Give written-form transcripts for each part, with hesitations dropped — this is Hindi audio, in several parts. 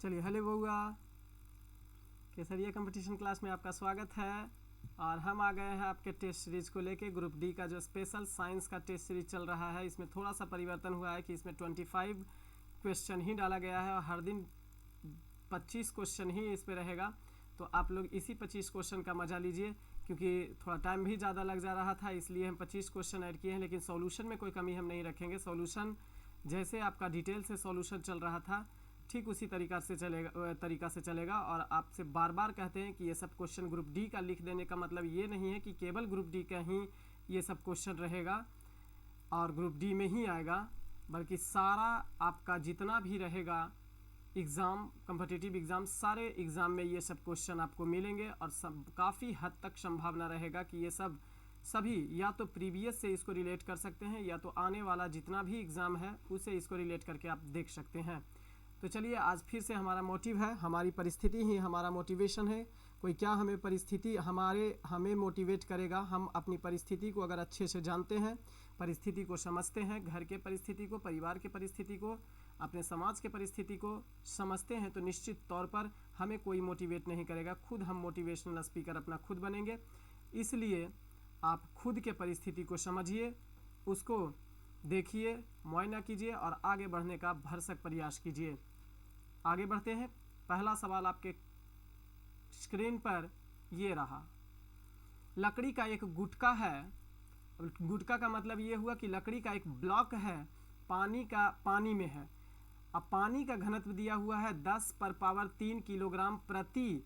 चलिए, हेलो बउआ, केसरिया कंपटीशन क्लास में आपका स्वागत है। और हम आ गए हैं आपके टेस्ट सीरीज़ को लेके। ग्रुप डी का जो स्पेशल साइंस का टेस्ट सीरीज चल रहा है, इसमें थोड़ा सा परिवर्तन हुआ है कि इसमें 25 क्वेश्चन ही डाला गया है और हर दिन 25 क्वेश्चन ही इस पर रहेगा। तो आप लोग इसी 25 क्वेश्चन का मजा लीजिए, क्योंकि थोड़ा टाइम भी ज़्यादा लग जा रहा था, इसलिए हम 25 क्वेश्चन ऐड किए हैं। लेकिन सॉल्यूशन में कोई कमी हम नहीं रखेंगे। सॉल्यूशन जैसे आपका डिटेल से सॉल्यूशन चल रहा था, ठीक उसी तरीका से चलेगा। और आपसे बार बार कहते हैं कि ये सब क्वेश्चन ग्रुप डी का लिख देने का मतलब ये नहीं है कि केवल ग्रुप डी का ही ये सब क्वेश्चन रहेगा और ग्रुप डी में ही आएगा, बल्कि सारा आपका जितना भी रहेगा एग्ज़ाम, कॉम्पिटिटिव एग्ज़ाम, सारे एग्ज़ाम में ये सब क्वेश्चन आपको मिलेंगे। और सब काफ़ी हद तक संभावना रहेगा कि ये सभी या तो प्रीवियस से इसको रिलेट कर सकते हैं, या तो आने वाला जितना भी एग्ज़ाम है उसे इसको रिलेट करके आप देख सकते हैं। तो चलिए, आज फिर से हमारा मोटिव है, हमारी परिस्थिति ही हमारा मोटिवेशन है। कोई क्या हमें परिस्थिति हमें मोटिवेट करेगा। हम अपनी परिस्थिति को अगर अच्छे से जानते हैं, परिस्थिति को समझते हैं, घर के परिस्थिति को, परिवार के परिस्थिति को, अपने समाज के परिस्थिति को समझते हैं, तो निश्चित तौर पर हमें कोई मोटिवेट नहीं करेगा। खुद हम मोटिवेशनल स्पीकर अपना खुद बनेंगे। इसलिए आप खुद के परिस्थिति को समझिए, उसको देखिए, मुआयना कीजिए और आगे बढ़ने का भरसक प्रयास कीजिए। आगे बढ़ते हैं। पहला सवाल आपके स्क्रीन पर ये रहा। लकड़ी का एक गुटका है। गुटका का मतलब ये हुआ कि लकड़ी का एक ब्लॉक है, पानी में है। अब पानी का घनत्व दिया हुआ है 10⁻³ किलोग्राम प्रति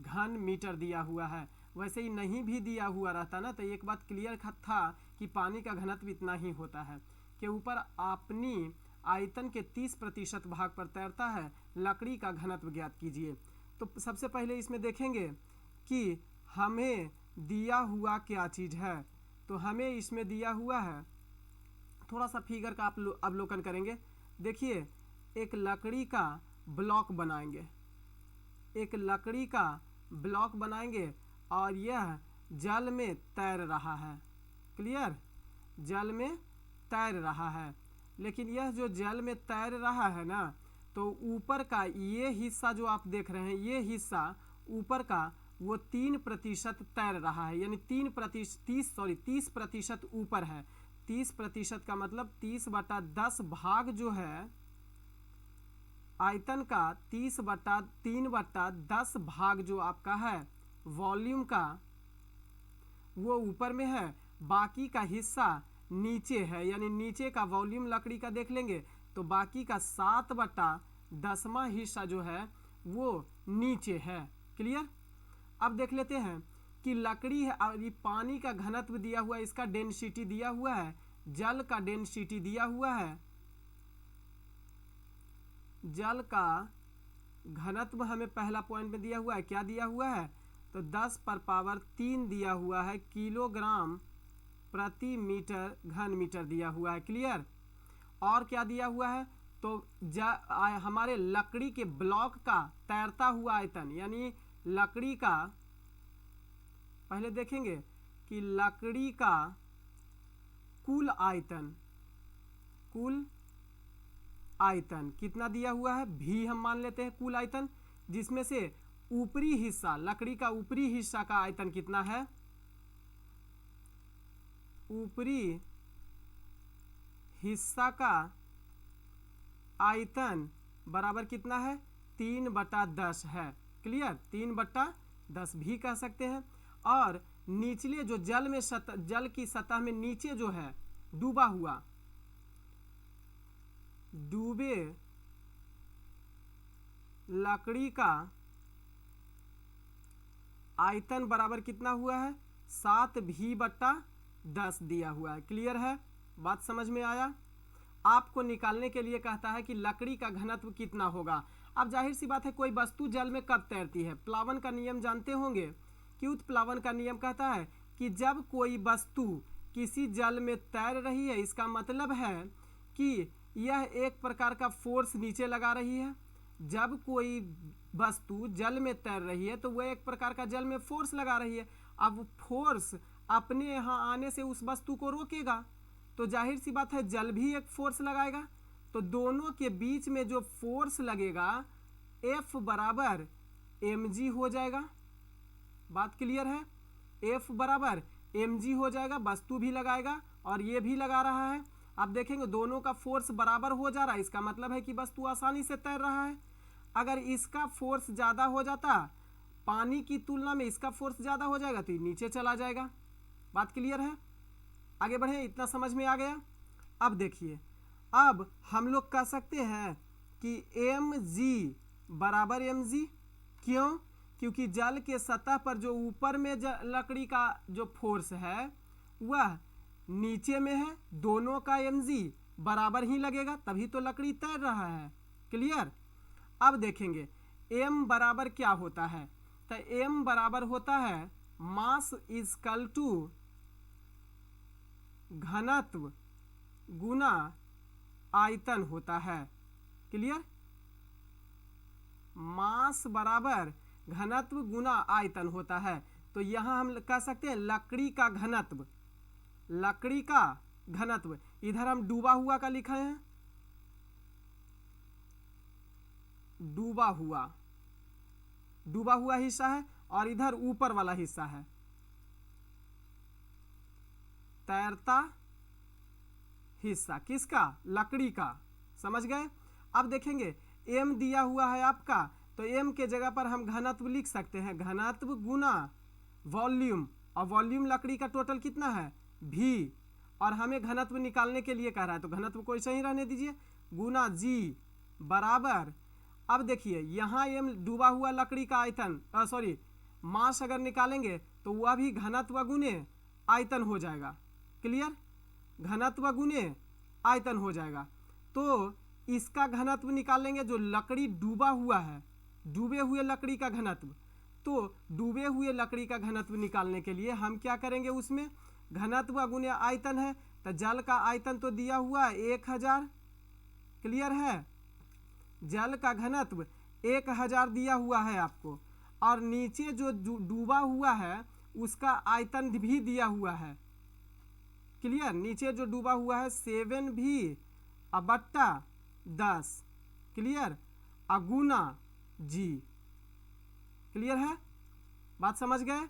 घन मीटर दिया हुआ है। वैसे ही नहीं भी दिया हुआ रहता ना, तो एक बात क्लियर था कि पानी का घनत्व इतना ही होता है। के ऊपर अपनी आयतन के 30% भाग पर तैरता है। लकड़ी का घनत्व ज्ञात कीजिए। तो सबसे पहले इसमें देखेंगे कि हमें दिया हुआ क्या चीज़ है। तो हमें इसमें दिया हुआ है, थोड़ा सा फिगर का आप अवलोकन करेंगे। देखिए, एक लकड़ी का ब्लॉक बनाएंगे, एक लकड़ी का ब्लॉक बनाएंगे और यह जल में तैर रहा है। क्लियर? जल में तैर रहा है। लेकिन यह जो जल में तैर रहा है ना, तो ऊपर का ये हिस्सा जो आप देख रहे हैं, ये हिस्सा ऊपर का वो 3% तैर रहा है, यानी 30% ऊपर है। 30% का मतलब 30/10 भाग जो है आयतन का, 30/3/10 भाग जो आपका है वॉल्यूम का, वो ऊपर में है। बाकी का हिस्सा नीचे है, यानी नीचे का वॉल्यूम लकड़ी का देख लेंगे तो बाकी का 7/10वां हिस्सा जो है वो नीचे है। क्लियर? अब देख लेते हैं कि लकड़ी है और ये पानी का घनत्व दिया हुआ है, इसका डेंसिटी दिया हुआ है, जल का डेंसिटी दिया हुआ है, जल का घनत्व हमें पहला पॉइंट में दिया हुआ है। क्या दिया हुआ है? तो 10⁻³ दिया हुआ है किलोग्राम प्रति घन मीटर दिया हुआ है। क्लियर? और क्या दिया हुआ है? तो हमारे लकड़ी के ब्लॉक का तैरता हुआ आयतन, यानी लकड़ी का, पहले देखेंगे कि लकड़ी का कुल आयतन कितना दिया हुआ है, भी हम मान लेते हैं कुल आयतन, जिसमें से ऊपरी हिस्सा, लकड़ी का ऊपरी हिस्सा का आयतन कितना है, ऊपरी हिस्सा का आयतन बराबर कितना है, 3/10 है। क्लियर? 3/10 भी कह सकते हैं। और निचले जो जल की सतह में नीचे जो है डूबा हुआ, डूबे लकड़ी का आयतन बराबर कितना हुआ है, 7v/10 दिया हुआ है। क्लियर है? बात समझ में आया? आपको निकालने के लिए कहता है कि लकड़ी का घनत्व कितना होगा। अब जाहिर सी बात है, कोई वस्तु जल में कब तैरती है? प्लावन का नियम जानते होंगे कि उत्प्लावन का नियम कहता है कि जब कोई वस्तु किसी जल में तैर रही है, इसका मतलब है कि यह एक प्रकार का फोर्स नीचे लगा रही है। जब कोई वस्तु जल में तैर रही है तो वह एक प्रकार का जल में फोर्स लगा रही है। अब फोर्स अपने यहाँ आने से उस वस्तु को रोकेगा, तो जाहिर सी बात है जल भी एक फोर्स लगाएगा। तो दोनों के बीच में जो फोर्स लगेगा F बराबर mg हो जाएगा। बात क्लियर है? F बराबर mg हो जाएगा, वस्तु भी लगाएगा और ये भी लगा रहा है। आप देखेंगे दोनों का फोर्स बराबर हो जा रहा है, इसका मतलब है कि वस्तु आसानी से तैर रहा है। अगर इसका फोर्स ज़्यादा हो जाता, पानी की तुलना में इसका फोर्स ज़्यादा हो जाएगा तो ये नीचे चला जाएगा। बात क्लियर है? आगे बढ़े, इतना समझ में आ गया? अब देखिए, अब हम लोग कह सकते हैं कि mg बराबर mg। क्यों? क्योंकि जल के सतह पर जो ऊपर में लकड़ी का जो फोर्स है वह नीचे में है, दोनों का mg बराबर ही लगेगा, तभी तो लकड़ी तैर रहा है। क्लियर? अब देखेंगे m बराबर क्या होता है, तो m बराबर होता है मास इजकल टू घनत्व गुना आयतन होता है। क्लियर? मास बराबर घनत्व गुना आयतन होता है। तो यहां हम कह सकते हैं लकड़ी का घनत्व, लकड़ी का घनत्व, इधर हम डूबा हुआ का लिखा है, डूबा हुआ हिस्सा है, और इधर ऊपर वाला हिस्सा है तैरता हिस्सा। किसका? लकड़ी का। समझ गए? अब देखेंगे m दिया हुआ है आपका, तो m के जगह पर हम घनत्व लिख सकते हैं, घनत्व गुना वॉल्यूम, और वॉल्यूम लकड़ी का टोटल कितना है v, और हमें घनत्व निकालने के लिए कह रहा है तो घनत्व को ऐसे ही रहने दीजिए, गुना g बराबर। अब देखिए यहाँ m डूबा हुआ लकड़ी का आयतन मास अगर निकालेंगे तो वह भी घनत्व गुने आयतन हो जाएगा। क्लियर? घनत्व गुने आयतन हो जाएगा। तो इसका घनत्व निकालेंगे जो लकड़ी डूबा हुआ है, डूबे हुए लकड़ी का घनत्व। तो डूबे हुए लकड़ी का घनत्व निकालने के लिए हम क्या करेंगे, उसमें घनत्व गुने आयतन है, तो जल का आयतन तो दिया हुआ है 1000। क्लियर है? जल का घनत्व 1000 दिया हुआ है आपको, और नीचे जो डूबा हुआ है उसका आयतन भी दिया हुआ है। क्लियर? नीचे जो डूबा हुआ है 7v/10। क्लियर? अगुना g। क्लियर है? बात समझ गए?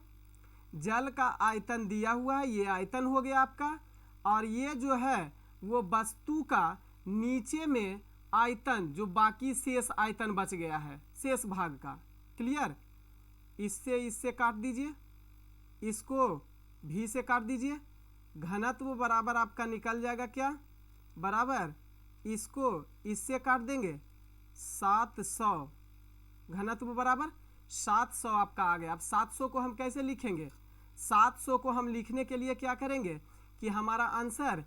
जल का आयतन दिया हुआ है, ये आयतन हो गया आपका, और ये जो है वो वस्तु का नीचे में आयतन, जो बाकी शेष आयतन बच गया है शेष भाग का। क्लियर? इससे काट दीजिए, इसको भी से काट दीजिए, घनत्व बराबर आपका निकल जाएगा क्या, बराबर इसको इससे काट देंगे 700, घनत्व बराबर 700 आपका आ गया। अब 700 को हम कैसे लिखेंगे, 700 को हम लिखने के लिए क्या करेंगे कि हमारा आंसर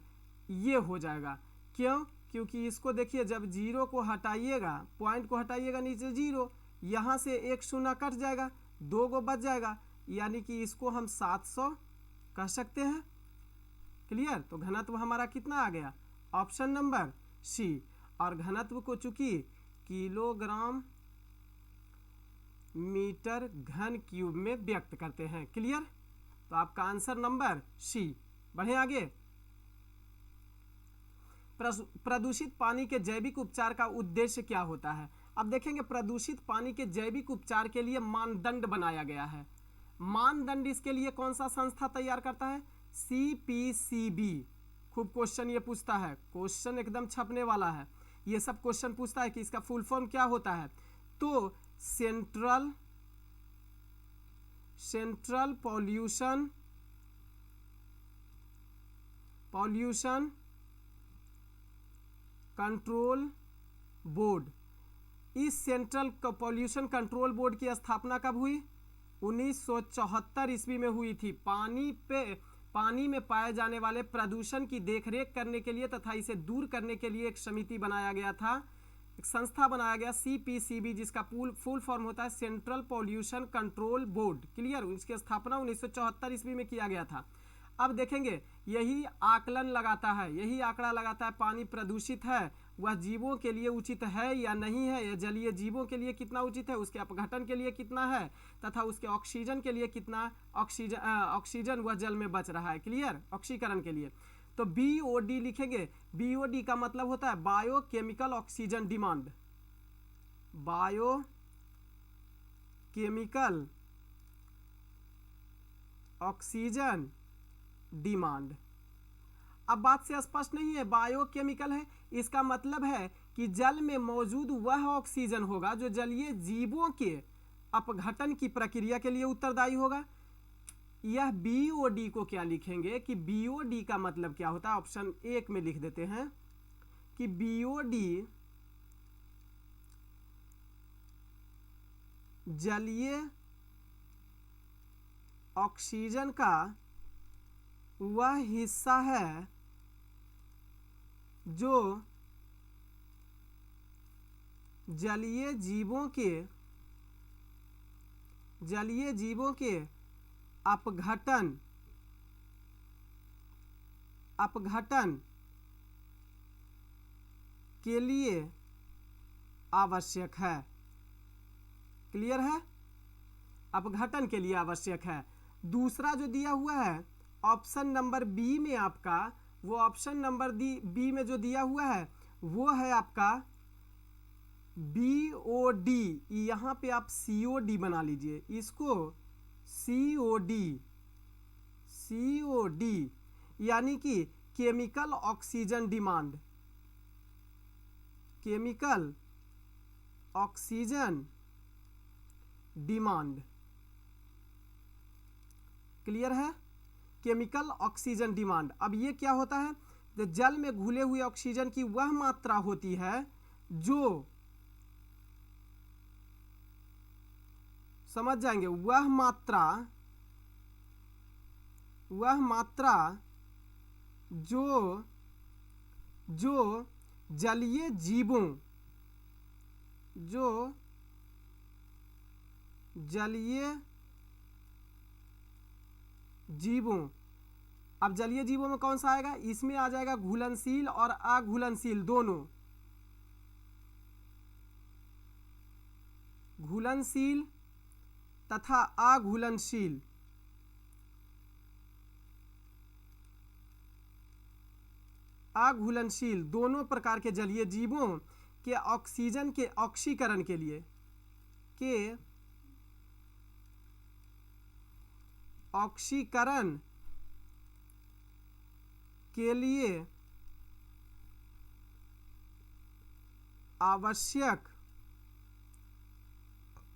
ये हो जाएगा। क्यों? क्योंकि इसको देखिए, जब जीरो को हटाइएगा, पॉइंट को हटाइएगा नीचे जीरो, यहाँ से एक शून्य कट जाएगा, 2 को बच जाएगा, यानी कि इसको हम 700 कह सकते हैं। क्लियर? तो घनत्व हमारा कितना आ गया, ऑप्शन नंबर सी। और घनत्व को चूंकि किलोग्राम मीटर घन क्यूब में व्यक्त करते हैं। क्लियर? तो आपका आंसर नंबर सी। बढ़े आगे। प्रदूषित पानी के जैविक उपचार का उद्देश्य क्या होता है? अब देखेंगे प्रदूषित पानी के जैविक उपचार के लिए मानदंड बनाया गया है। मानदंड इसके लिए कौन सा संस्था तैयार करता है? CPCB। खूब क्वेश्चन ये पूछता है, क्वेश्चन एकदम छपने वाला है। ये सब क्वेश्चन पूछता है कि इसका फुल फॉर्म क्या होता है। तो सेंट्रल पॉल्यूशन कंट्रोल बोर्ड। इस सेंट्रल पॉल्यूशन कंट्रोल बोर्ड की स्थापना कब हुई? 1974 ईस्वी में हुई थी। पानी में पाए जाने वाले प्रदूषण की देखरेख करने के लिए तथा इसे दूर करने के लिए एक समिति बनाया गया था, एक संस्था बनाया गया CPCB, जिसका फुल फॉर्म होता है central pollution control board. Clear? इसकी स्थापना 1974 ईस्वी में किया गया था। अब देखेंगे यही आकलन लगाता है, यही आंकड़ा लगाता है पानी प्रदूषित है वह जीवों के लिए उचित है या नहीं है, या जलीय जीवों के लिए कितना उचित है, उसके अपघटन के लिए कितना है, तथा उसके ऑक्सीजन के लिए कितना ऑक्सीजन वह जल में बच रहा है। क्लियर? ऑक्सीकरण के लिए तो BOD लिखेंगे। BOD का मतलब होता है biochemical oxygen demand. Biochemical oxygen demand. अब बात से स्पष्ट नहीं है, बायोकेमिकल है, इसका मतलब है कि जल में मौजूद वह ऑक्सीजन होगा जो जलीय जीवों के अपघटन की प्रक्रिया के लिए उत्तरदायी होगा। यह बीओडी को क्या लिखेंगे कि बीओडी का मतलब क्या होता है, ऑप्शन 1 में लिख देते हैं कि बीओडी जलीय ऑक्सीजन का वह हिस्सा है जो जलीय जीवों के अपघटन के लिए आवश्यक है। क्लियर है? अपघटन के लिए आवश्यक है। दूसरा जो दिया हुआ है ऑप्शन नंबर बी में आपका, वो ऑप्शन नंबर बी में जो दिया हुआ है वो है आपका बीओडी। यहाँ पे आप सीओडी बना लीजिए, इसको सीओडी यानी कि chemical oxygen demand, chemical oxygen demand. Clear है? Chemical oxygen demand. अब ये क्या होता है, तो जल में घुले हुए ऑक्सीजन की वह मात्रा होती है जो, समझ जाएंगे, वह मात्रा जो जलीय जीवों, अब जलीय जीवों में कौन सा आएगा, इसमें आ जाएगा घुलनशील और अघुलनशील दोनों। घुलनशील तथा अघुलनशील, दोनों प्रकार के जलीय जीवों के ऑक्सीजन के ऑक्सीकरण के लिए आवश्यक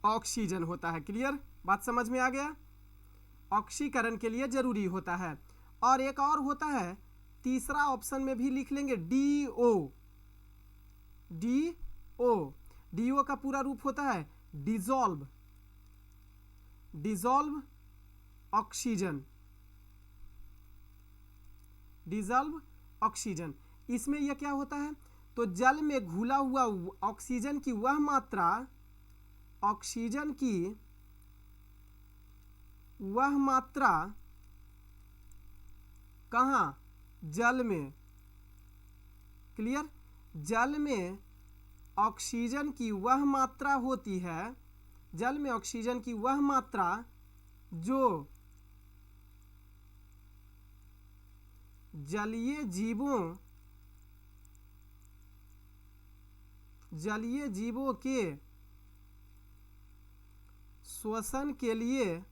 ऑक्सीजन होता है। क्लियर? बात समझ में आ गया? ऑक्सीकरण के लिए जरूरी होता है। और एक और होता है, तीसरा ऑप्शन में भी लिख लेंगे डीओ का पूरा रूप होता है डिजॉल्व ऑक्सीजन। इसमें यह क्या होता है, तो जल में घुला हुआ ऑक्सीजन की वह मात्रा कहाँ, जल में। क्लियर? जल में ऑक्सीजन की वह मात्रा होती है, जल में ऑक्सीजन की वह मात्रा जो जलीय जीवों के श्वसन के लिए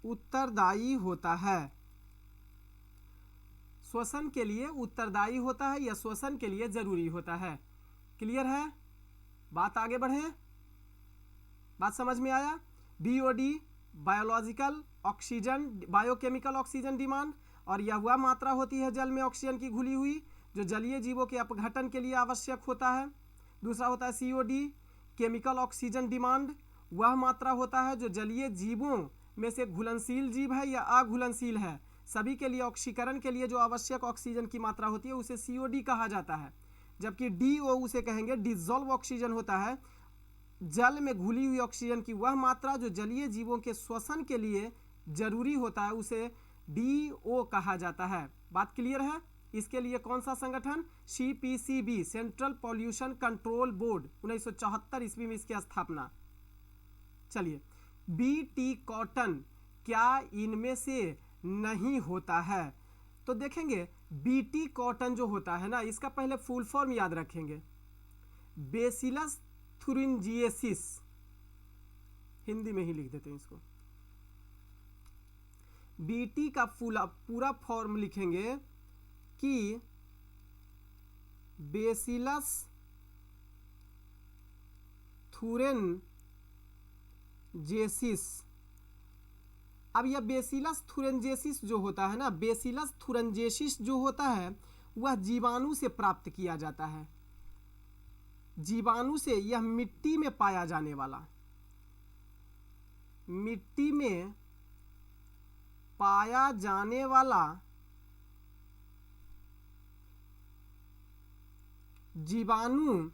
उत्तरदायी होता है। श्वसन के लिए उत्तरदायी होता है या श्वसन के लिए जरूरी होता है। क्लियर है? बात आगे बढ़े, बात समझ में आया? बीओडी बायोकेमिकल ऑक्सीजन डिमांड, और यह वह मात्रा होती है जल में ऑक्सीजन की घुली हुई जो जलीय जीवों के अपघटन के लिए आवश्यक होता है। दूसरा होता है सीओडी केमिकल ऑक्सीजन डिमांड, वह मात्रा होता है जो जलीय जीवों में से घुलनशील जीव है या अघुलनशील है, सभी के लिए ऑक्सीकरण के लिए जो आवश्यक ऑक्सीजन की मात्रा होती है उसे सीओडी कहा जाता है। जबकि डीओ उसे कहेंगे डिसॉल्व ऑक्सीजन होता है, जल में घुली हुई ऑक्सीजन की वह मात्रा जो जलीय जीवों के श्वसन के लिए जरूरी होता है उसे डीओ कहा जाता है। बात क्लियर है? इसके लिए कौन सा संगठन, CPCB central pollution control board 1974 ईस्वी में इसकी स्थापना। चलिए, बीटी कॉटन क्या इनमें से नहीं होता है? तो देखेंगे बीटी कॉटन जो होता है ना, इसका पहले फुल फॉर्म याद रखेंगे, बेसिलस थुरिंजिएसिस, हिंदी में ही लिख देते हैं इसको। बीटी का पूरा फॉर्म लिखेंगे कि बेसिलस थुरेंजेसिस। अब यह बेसिलस थुरेंजेसिस जो होता है ना, बेसिलस थुरेंजेसिस जो होता है वह जीवाणु से प्राप्त किया जाता है। जीवाणु से, यह मिट्टी में पाया जाने वाला, मिट्टी में पाया जाने वाला जीवाणु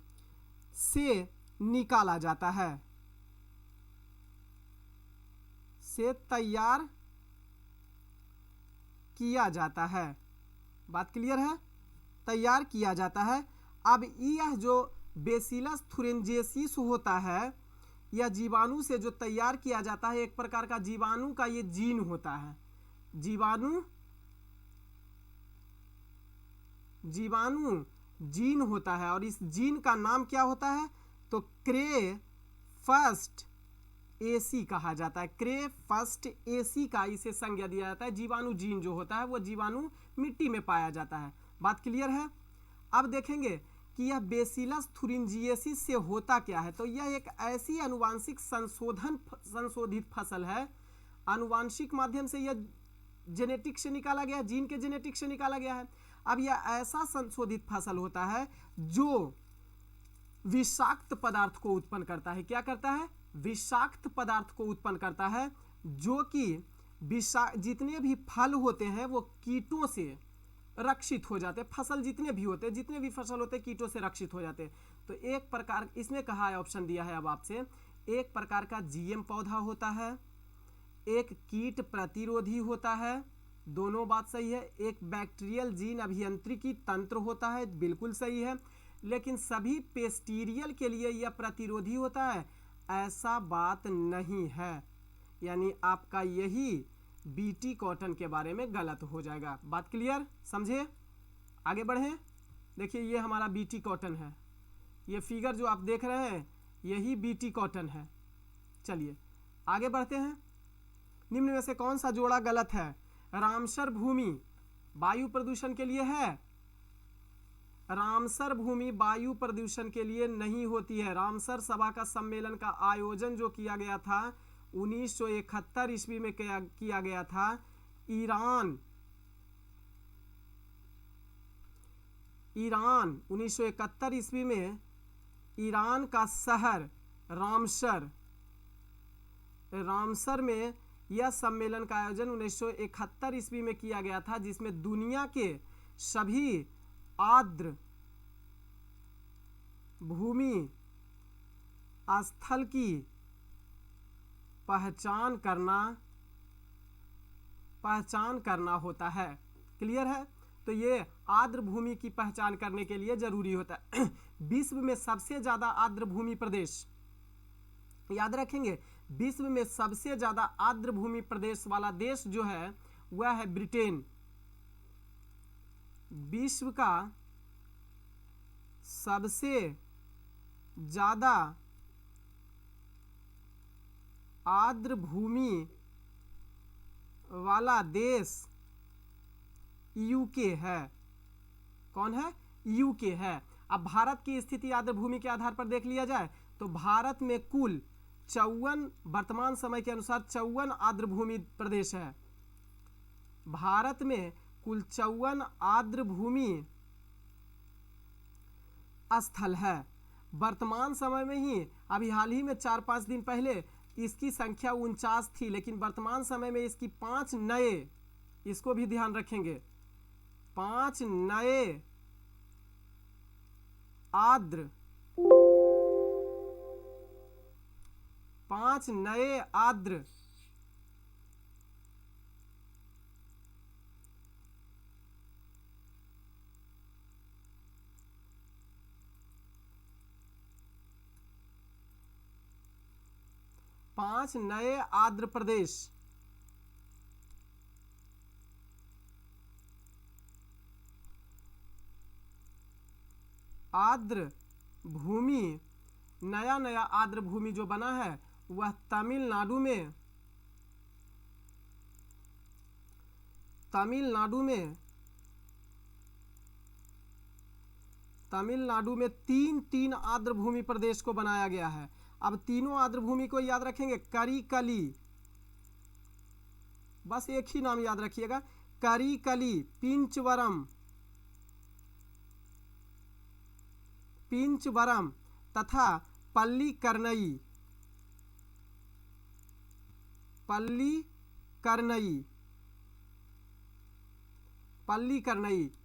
से निकाला जाता है, से तैयार किया जाता है। बात क्लियर है? तैयार किया जाता है। अब यह जो बेसिलस थुरेंजेसिस होता है, यह जीवाणु से जो तैयार किया जाता है, एक प्रकार का जीवाणु का ये जीन होता है। जीवाणु जीन होता है, और इस जीन का नाम क्या होता है? तो क्रे फर्स्ट एसी कहा जाता है। क्रे फर्स्ट एसी का इसे संज्ञा दिया जाता है। जीवाणु जीन जो होता है वो जीवाणु मिट्टी में पाया जाता है। बात क्लियर है? अब देखेंगे कि यह बेसिलस थुरिंजिएसिस से होता क्या है। तो यह एक ऐसी आनुवांशिक संशोधित फसल है, आनुवांशिक माध्यम से यह जेनेटिक से निकाला गया, जीन के जेनेटिक से निकाला गया है। अब यह ऐसा संशोधित फसल होता है जो विषाक्त पदार्थ को उत्पन्न करता है। क्या करता है? विषाक्त पदार्थ को उत्पन्न करता है, जो कि जितने भी फल होते हैं वो कीटों से रक्षित हो जाते हैं। फसल जितने भी होते हैं, जितने भी फसल होते हैं, कीटों से रक्षित हो जाते हैं। तो एक प्रकार, इसमें कहा है, ऑप्शन दिया है अब आपसे, एक प्रकार का जीएम पौधा होता है, एक कीट प्रतिरोधी होता है, दोनों बात सही है। एक बैक्टीरियल जीन अभियांत्रिकी तंत्र होता है, बिल्कुल सही है। लेकिन सभी पेस्टीरियल के लिए यह प्रतिरोधी होता है, ऐसा बात नहीं है। यानी आपका यही बीटी कॉटन के बारे में गलत हो जाएगा। बात क्लियर? समझे? आगे बढ़ें। देखिए ये हमारा बीटी कॉटन है, ये फिगर जो आप देख रहे हैं यही बीटी कॉटन है। चलिए आगे बढ़ते हैं। निम्न में से कौन सा जोड़ा गलत है? रामसर भूमि वायु प्रदूषण के लिए है? रामसर भूमि वायु प्रदूषण के लिए नहीं होती है। रामसर सभा का सम्मेलन का आयोजन जो किया गया था 1971 ईस्वी में किया गया था। ईरान 1971 ईस्वी में ईरान का शहर रामसर में यह सम्मेलन का आयोजन 1971 ईस्वी में किया गया था, जिसमें दुनिया के सभी आर्द्र भूमि स्थल की पहचान करना होता है। क्लियर है? तो ये आर्द्र भूमि की पहचान करने के लिए जरूरी होता है। विश्व में सबसे ज्यादा आर्द्र भूमि प्रदेश, याद रखेंगे, विश्व में सबसे ज्यादा आर्द्र भूमि प्रदेश वाला देश जो है वह है ब्रिटेन। विश्व का सबसे ज्यादा आर्द्र भूमि वाला देश यूके है। कौन है? यूके है। अब भारत की स्थिति आर्द्र भूमि के आधार पर देख लिया जाए तो भारत में कुल 54, वर्तमान समय के अनुसार 54 आर्द्र भूमि प्रदेश है। भारत में कुल 54 आर्द्र भूमि स्थल है। वर्तमान समय में ही, अभी हाल ही में 4-5 दिन पहले इसकी संख्या 49 थी, लेकिन वर्तमान समय में इसकी 5 नए, इसको भी ध्यान रखेंगे, 5 नए आर्द्र 5 नए आर्द्र प्रदेश आर्द्र भूमि, नया नया आर्द्र भूमि जो बना है वह तमिलनाडु में, तमिलनाडु में तीन आर्द्र भूमि प्रदेश को बनाया गया है। अब तीनों आर्द्र भूमि को याद रखेंगे, करिकली, बस एक ही नाम याद रखिएगा, करिकली, पिंचवरम तथा पल्लीकरनई,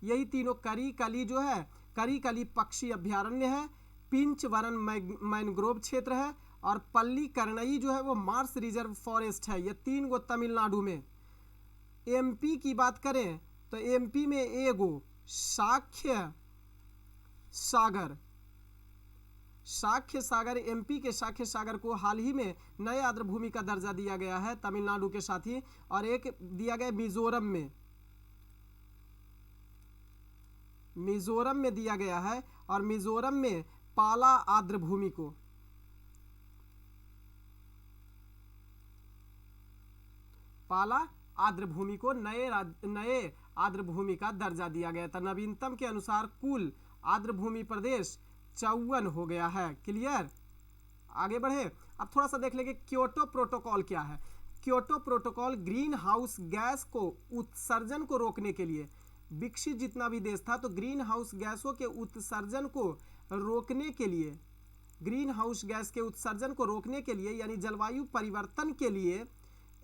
यही तीनों, करिकली जो है, करिकली पक्षी अभ्यारण्य है, पिंचवरम मैंग्रोव क्षेत्र है, और पल्लीकरनई जो है वो मार्स रिजर्व फॉरेस्ट है। ये तीन गो तमिलनाडु में। एमपी की बात करें तो एमपी में एगो साक्ष्य सागर, एमपी के साक्ष्य सागर को हाल ही में नए आर्द्र भूमि का दर्जा दिया गया है तमिलनाडु के साथ ही, और एक दिया गया मिजोरम में दिया गया है, और मिजोरम में पाला आर्द्र भूमि को, नए आर्द्र भूमि का दर्जा दिया गया था। नवीनतम के अनुसार कुल आर्द्र भूमि प्रदेश 54 हो गया है। क्लियर, आगे बढ़े। अब थोड़ा सा देख लेंगे क्योटो प्रोटोकॉल क्या है। Kyoto protocol green house gas को उत्सर्जन को रोकने के लिए, विकसित जितना भी देश था तो ग्रीन हाउस गैसों के उत्सर्जन को रोकने के लिए, ग्रीन हाउस गैस के उत्सर्जन को रोकने के लिए यानी जलवायु परिवर्तन के लिए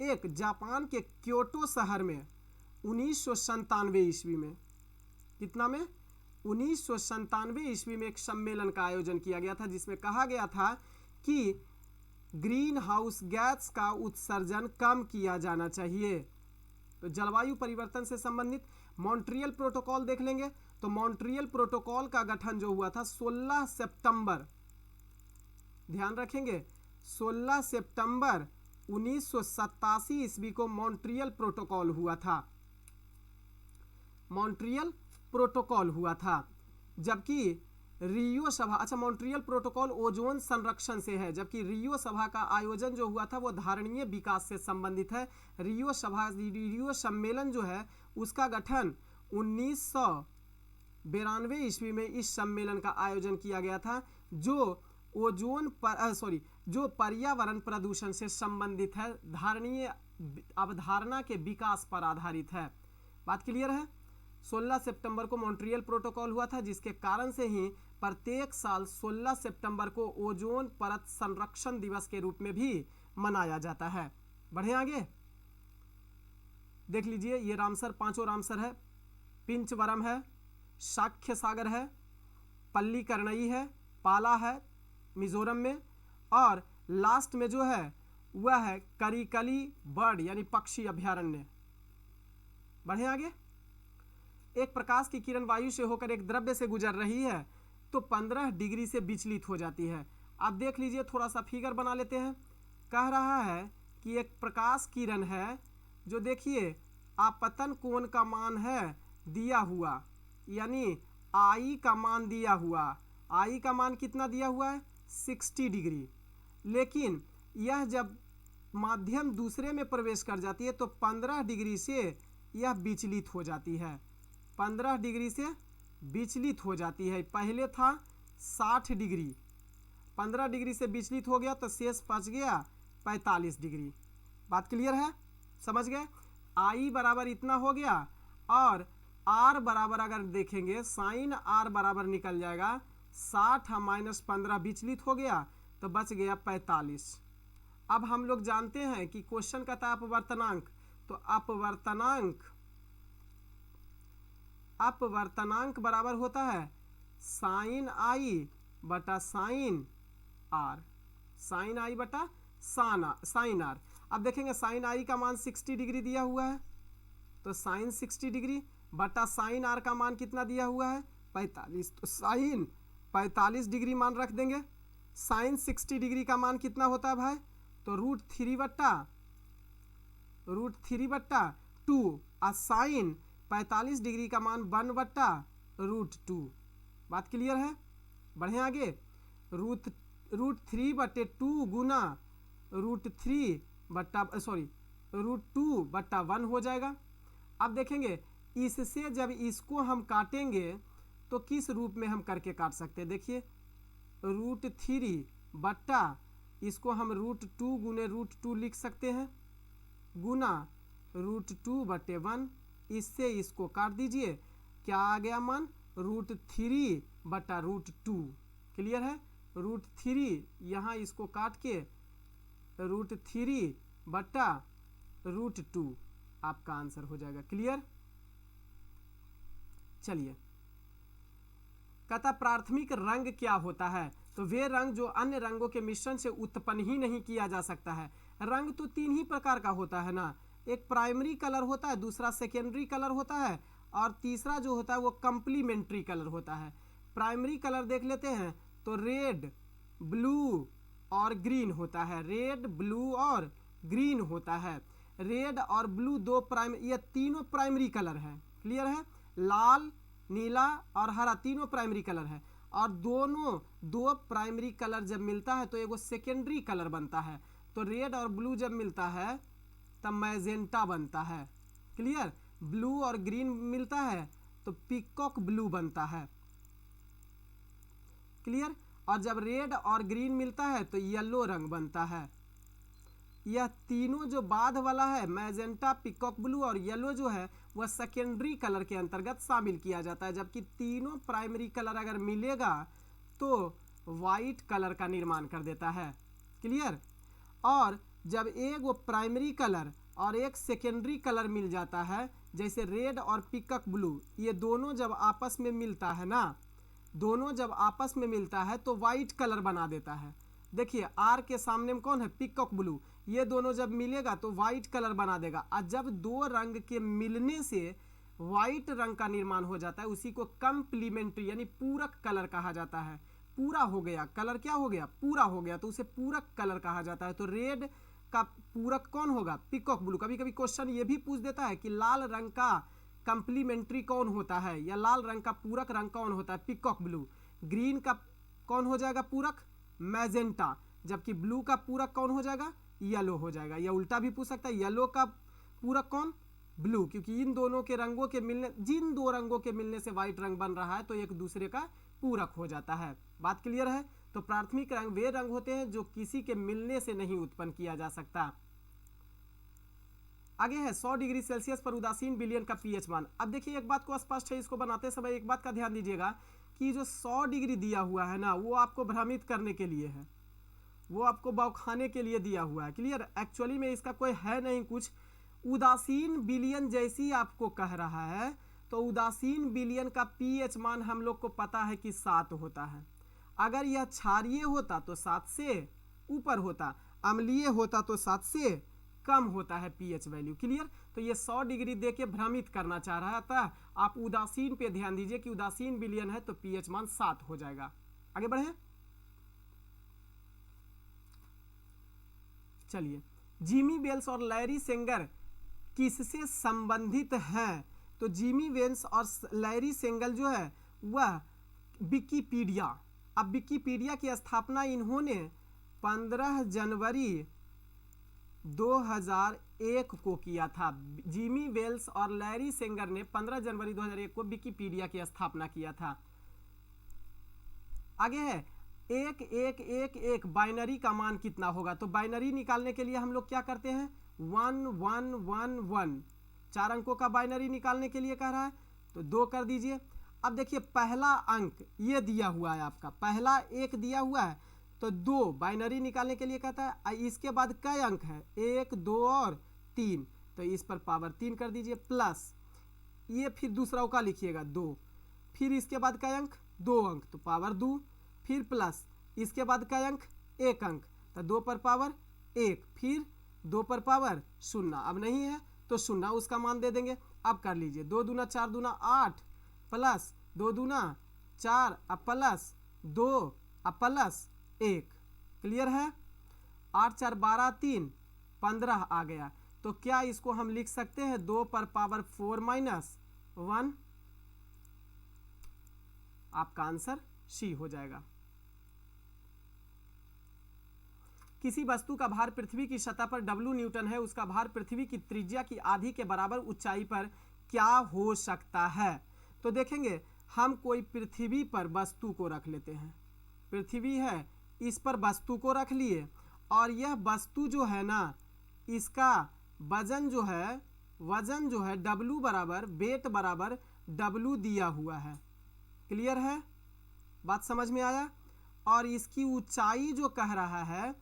एक जापान के क्योटो शहर में 1997 ईस्वी में, कितना में, 1997 ईस्वी में एक सम्मेलन का आयोजन किया गया था जिसमें कहा गया था कि ग्रीन हाउस गैस का उत्सर्जन कम किया जाना चाहिए। तो जलवायु परिवर्तन से संबंधित मॉन्ट्रियल प्रोटोकॉल देख लेंगे। तो मॉन्ट्रियल प्रोटोकॉल का गठन जो हुआ था 16 सितंबर, ध्यान रखेंगे 16 सितंबर 1987 ईस्वी को मॉन्ट्रियल प्रोटोकॉल हुआ था, मॉन्ट्रियल प्रोटोकॉल हुआ था। जबकि रियो सभा, अच्छा मॉन्ट्रियल प्रोटोकॉल ओजोन संरक्षण से है, जबकि रियो सभा का आयोजन जो हुआ था वो धारणीय विकास से संबंधित है। रियो सम्मेलन जो है उसका गठन 1992 ईस्वी में इस सम्मेलन का आयोजन किया गया था, जो जो पर्यावरण प्रदूषण से संबंधित है, धारणीय अवधारणा के विकास पर आधारित है। बात क्लियर है। 16 सितंबर को मॉन्ट्रियल प्रोटोकॉल हुआ था, जिसके कारण से ही प्रत्येक साल 16 सितंबर को ओजोन परत संरक्षण दिवस के रूप में भी मनाया जाता है। बढ़े आगे, देख लीजिए ये रामसर, पांचों रामसर है, पिंचवरम है, साक्ष्य सागर है, पल्लीकरनई है, पाला है मिजोरम में, और लास्ट में जो है वह है करिकली बर्ड यानी पक्षी अभ्यारण्य। बढ़े आगे। एक प्रकाश की किरण वायु से होकर एक द्रव्य से गुजर रही है तो 15 डिग्री से विचलित हो जाती है। आप देख लीजिए, थोड़ा सा फिगर बना लेते हैं। कह रहा है कि एक प्रकाश किरण है जो देखिए आपतन कोण का मान है दिया हुआ, यानी आई का मान दिया हुआ, आई का मान कितना दिया हुआ है 60 डिग्री, लेकिन यह जब माध्यम दूसरे में प्रवेश कर जाती है तो 15 डिग्री से यह विचलित हो जाती है, 15 डिग्री से विचलित हो जाती है। पहले था 60 डिग्री, 15 डिग्री से विचलित हो गया तो शेष बच गया 45 डिग्री। बात क्लियर है, समझ गए। आई बराबर इतना हो गया, और आर बराबर अगर देखेंगे साइन आर बराबर निकल जाएगा 60 माइनस 15 विचलित हो गया तो बच गया 45। अब हम लोग जानते हैं कि क्वेश्चन कहता है अपवर्तनांक, तो अपवर्तनांक बराबर होता है साइन आई बटा साइन आर, साइन आई बटा साइन आर। अब देखेंगे साइन आई का मान 60 डिग्री दिया हुआ है तो साइन 60 डिग्री बटा साइन आर का मान कितना दिया हुआ है 45, तो साइन 45 डिग्री मान रख देंगे। साइन 60 डिग्री का मान कितना होता है भाई, तो √3 बट्टा 2, और साइन 45 डिग्री का मान 1/√2। बात क्लियर है। बढ़े आगे, रूट 3/2 गुना रूट 2/1 हो जाएगा। अब देखेंगे इससे जब इसको हम काटेंगे तो किस रूप में हम करके काट सकते हैं। देखिए रूट 3 बट्टा इसको हम रूट 2 गुने रूट 2 लिख सकते हैं गुना रूट 2/1, इससे इसको काट दीजिए, क्या आ गया मान, रूट 3/√2। क्लियर है, रूट 3 यहाँ इसको काट के रूट 3/√2 आपका आंसर हो जाएगा। क्लियर। चलिए, कहता प्राथमिक रंग क्या होता है, तो वे रंग जो अन्य रंगों के मिश्रण से उत्पन्न ही नहीं किया जा सकता है। रंग तो 3 ही प्रकार का होता है ना, एक प्राइमरी कलर होता है, दूसरा सेकेंडरी कलर होता है, और तीसरा जो होता है वो कंप्लीमेंट्री कलर होता है। प्राइमरी कलर देख लेते हैं तो रेड, ब्लू और ग्रीन होता है। रेड, ब्लू और ग्रीन होता है। रेड और ब्लू ये तीनों प्राइमरी कलर है। क्लियर है, लाल, नीला और हरा तीनों प्राइमरी कलर है, और दो प्राइमरी कलर जब मिलता है तो एगो सेकेंडरी कलर बनता है। तो रेड और ब्लू जब मिलता है तब मैजेंटा बनता है। क्लियर, ब्लू और ग्रीन मिलता है तो पीकॉक ब्लू बनता है। क्लियर, और जब रेड और ग्रीन मिलता है तो येलो रंग बनता है। यह तीनों जो बाद वाला है मैजेंटा, पीकॉक ब्लू और येलो जो है वह सेकेंडरी कलर के अंतर्गत शामिल किया जाता है, जबकि तीनों प्राइमरी कलर अगर मिलेगा तो वाइट कलर का निर्माण कर देता है। क्लियर, और जब एक वो प्राइमरी कलर और एक सेकेंडरी कलर मिल जाता है, जैसे रेड और पीकॉक ब्लू, ये दोनों जब आपस में मिलता है ना, दोनों जब आपस में मिलता है तो वाइट कलर बना देता है। देखिए आर के सामने में कौन है, पीकॉक ब्लू, ये दोनों जब मिलेगा तो वाइट कलर बना देगा। और जब दो रंग के मिलने से वाइट रंग का निर्माण हो जाता है उसी को कंप्लीमेंट्री यानी पूरक कलर कहा जाता है। पूरा हो गया कलर, क्या हो गया, पूरा हो गया, तो उसे पूरक कलर कहा जाता है। तो रेड का पूरक कौन होगा, पीकॉक ब्लू। कभी कभी क्वेश्चन ये भी पूछ देता है कि लाल रंग का कंप्लीमेंट्री कौन होता है, या लाल रंग का पूरक रंग कौन होता है, पीकॉक ब्लू। ग्रीन का कौन हो जाएगा पूरक, मैजेंटा, जबकि ब्लू का पूरक कौन हो जाएगा, येलो हो जाएगा। या उल्टा भी पूछ सकता है, येलो का पूरक कौन, ब्लू, क्योंकि इन दोनों के रंगों के मिलने, जिन दो रंगों के मिलने से व्हाइट रंग बन रहा है तो एक दूसरे का पूरक हो जाता है। बात क्लियर है। तो प्राथमिक रंग वे रंग होते हैं जो किसी के मिलने से नहीं उत्पन्न किया जा सकता। आगे है 100 डिग्री सेल्सियस पर उदासीन विलयन का पीएच मान। अब देखिए एक बात को स्पष्ट है, इसको बनाते समय एक बात का ध्यान दीजिएगा कि जो 100 डिग्री दिया हुआ है ना, वो आपको भ्रमित करने के लिए है, वो आपको बौखाने के लिए दिया हुआ है। क्लियर, एक्चुअली में इसका कोई है नहीं कुछ। उदासीन विलयन जैसी आपको कह रहा है तो उदासीन विलयन का पीएच मान हम लोग को पता है कि 7 होता है। अगर यह क्षारीय होता तो 7 से ऊपर होता, अम्लीय होता तो 7 से कम होता है पीएच वैल्यू। क्लियर, तो ये 100 डिग्री दे के भ्रमित करना चाह रहा था। आप उदासीन पे ध्यान दीजिए कि उदासीन विलयन है तो पीएच मान 7 हो जाएगा। आगे बढ़े, चलिए जिमी वेल्स और लैरी सेंगर किससे संबंधित हैं, तो जिमी वेल्स और लैरी सेंगर जो है वह विकिपीडिया। अब विकिपीडिया की स्थापना इन्होंने 15 जनवरी 2001 को किया था। जिमी वेल्स और लैरी सेंगर ने 15 जनवरी 2001 को विकिपीडिया की स्थापना किया था। आगे है 1111 बाइनरी का मान कितना होगा, तो बाइनरी निकालने के लिए हम लोग क्या करते हैं, 1111, 4 अंकों का बाइनरी निकालने के लिए कह रहा है तो 2 कर दीजिए। अब देखिए पहला अंक ये दिया हुआ है, आपका पहला 1 दिया हुआ है तो 2 बाइनरी निकालने के लिए कहता है। इसके बाद कई अंक है, 1, 2 और 3, तो इस पर पावर 3 कर दीजिए, प्लस ये फिर दूसरा का लिखिएगा 2, फिर इसके बाद कई अंक, 2 अंक तो पावर 2, फिर प्लस इसके बाद कई अंक, 1 अंक तो 2 पर पावर 1, फिर 2 पर पावर 0। अब नहीं है तो 0 उसका मान दे देंगे। अब कर लीजिए 2 दूना 4 दूना 8 प्लस 2 दूना 4 अब प्लस 2 अब प्लस 1। क्लियर है, 8 4 12 3 15 आ गया। तो क्या इसको हम लिख सकते हैं 2 पर पावर 4 माइनस 1। आपका आंसर सी हो जाएगा। किसी वस्तु का भार पृथ्वी की सतह पर W न्यूटन है, उसका भार पृथ्वी की त्रिज्या की आधी के बराबर ऊंचाई पर क्या हो सकता है। तो देखेंगे हम कोई पृथ्वी पर वस्तु को रख लेते हैं, पृथ्वी है इस पर वस्तु को रख लिए और यह वस्तु जो है ना इसका वजन जो है W बराबर वेट बराबर W दिया हुआ है। क्लियर है, बात समझ में आया। और इसकी ऊंचाई जो कह रहा है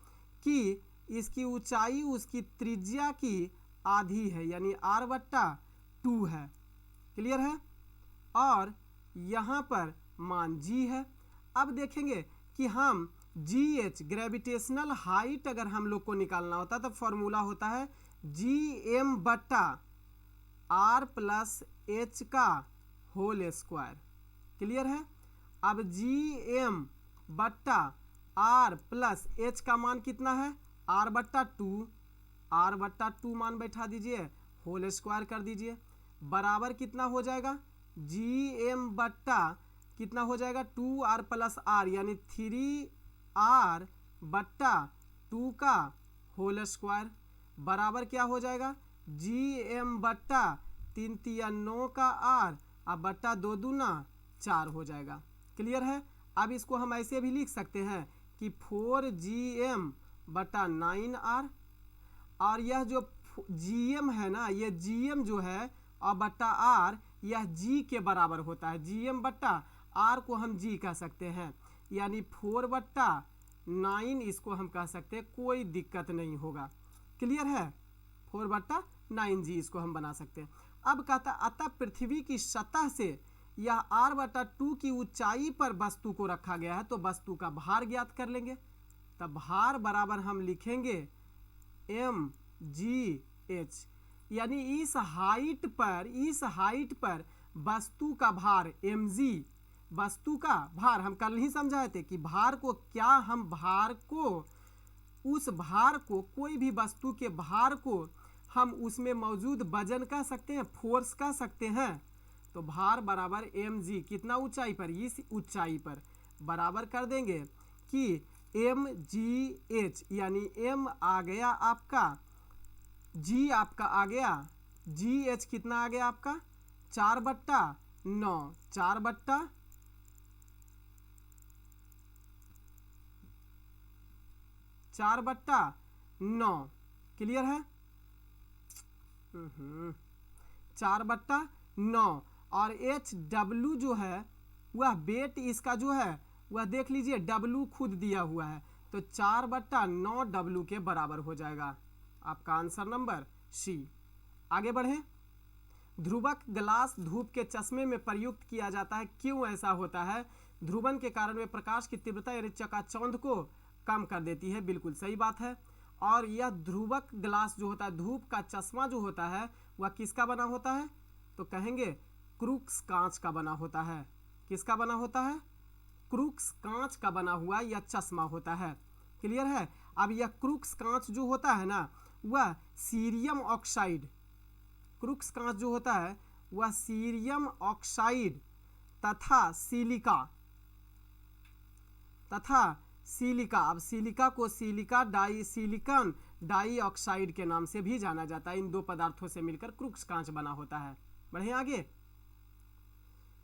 कि इसकी ऊंचाई उसकी त्रिज्या की आधी है यानी r/2 है। क्लियर है। और यहाँ पर मान g है। अब देखेंगे कि हम GH ग्रेविटेशनल हाइट अगर हम लोग को निकालना होता तो फॉर्मूला होता है gm/r + h का होल स्क्वायर। क्लियर है। अब gm/r + h का मान कितना है r/2 मान बैठा दीजिए, होल स्क्वायर कर दीजिए, बराबर कितना हो जाएगा gm/ कितना हो जाएगा 2r + r यानी 3r/2 का होल स्क्वायर बराबर क्या हो जाएगा gm/3 × 9 का r अब बट्टा 2 दूना 4 हो जाएगा। क्लियर है। अब इसको हम ऐसे भी लिख सकते हैं कि 4gm/9r और यह जो gm है ना ये gm जो है और बट्टा r यह g के बराबर होता है। gm/r को हम g कह सकते हैं यानी 4/9 इसको हम कह सकते हैं, कोई दिक्कत नहीं होगा। क्लियर है। 4/9g इसको हम बना सकते हैं। अब कहता अतः पृथ्वी की सतह से यह r/2 की ऊंचाई पर वस्तु को रखा गया है तो वस्तु का भार ज्ञात कर लेंगे। तब भार बराबर हम लिखेंगे mgh यानी इस हाइट पर वस्तु का भार mg, वस्तु का भार हम कल ही समझाए थे कि भार को क्या हम उस भार को कोई भी वस्तु के भार को हम उसमें मौजूद वजन कह सकते हैं, फोर्स कह सकते हैं। तो भार बराबर mg कितना ऊंचाई पर, इस ऊंचाई पर बराबर कर देंगे कि mgh यानी m आ गया आपका, g आपका आ गया, gh कितना आ गया आपका 4/9 4/9। क्लियर है। 4/9 और HW जो है वह वेट इसका जो है वह देख लीजिए W खुद दिया हुआ है तो 4/9 W के बराबर हो जाएगा। आपका आंसर नंबर सी। आगे बढ़ें। ध्रुवक ग्लास धूप के चश्मे में प्रयुक्त किया जाता है, क्यों ऐसा होता है। ध्रुवन के कारण वे प्रकाश की तीव्रता यानी चकाचौंध को कम कर देती है, बिल्कुल सही बात है। और यह ध्रुवक ग्लास जो होता है, धूप का चश्मा जो होता है वह किसका बना होता है, तो कहेंगे क्रूक्स कांच का बना होता है। किसका बना होता है, क्रूक्स कांच का बना हुआ यह चश्मा होता है। क्लियर है। अब यह क्रूक्स कांच जो होता है ना वह सीरियम ऑक्साइड, क्रूक्स कांच जो होता है वह सीरियम ऑक्साइड तथा सिलिका, अब सिलिका को सिलिकॉन डाइऑक्साइड के नाम से भी जाना जाता है। इन दो पदार्थों से मिलकर क्रूक्स कांच बना होता है। बढ़े आगे।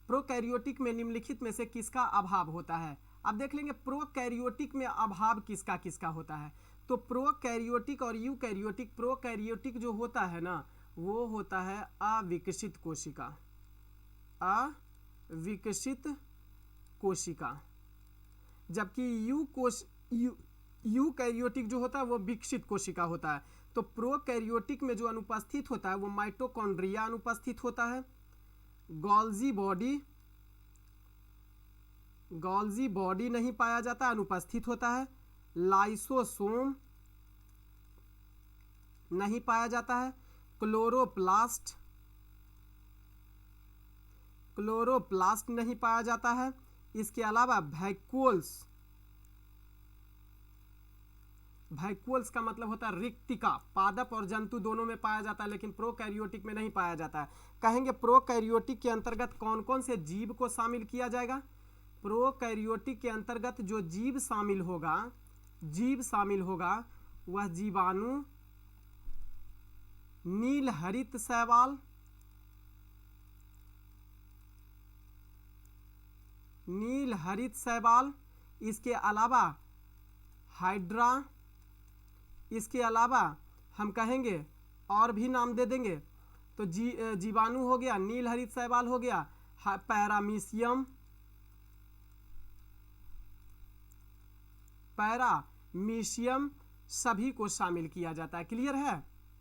प्रोकैरियोटिक में निम्नलिखित में से किसका अभाव होता है। अब देख लेंगे प्रोकैरियोटिक में अभाव किसका किसका होता है। तो प्रोकैरियोटिक और यूकैरियोटिक, प्रोकैरियोटिक जो होता है ना वो होता है अविकसित कोशिका, जबकि यूकैरियोटिक जो होता है वो विकसित कोशिका होता है। तो प्रोकैरियोटिक में जो अनुपस्थित होता है वो माइटोकॉन्ड्रिया अनुपस्थित होता है, गोल्जी बॉडी नहीं पाया जाता, अनुपस्थित होता है, लाइसोसोम नहीं पाया जाता है, क्लोरोप्लास्ट नहीं पाया जाता है। इसके अलावा वैक्यूल्स का मतलब होता है रिक्तिका, पादप और जंतु दोनों में पाया जाता है लेकिन प्रोकैरियोटिक में नहीं पाया जाता है। कहेंगे प्रोकैरियोटिक के अंतर्गत कौन कौन से जीव को शामिल किया जाएगा, प्रोकैरियोटिक के अंतर्गत जो जीव शामिल होगा वह जीवाणु नील हरित शैवाल, इसके अलावा हाइड्रा, इसके अलावा हम कहेंगे और भी नाम दे देंगे तो जीवाणु हो गया, नील हरित शैवाल हो गया, पैरामीशियम सभी को शामिल किया जाता है। क्लियर है।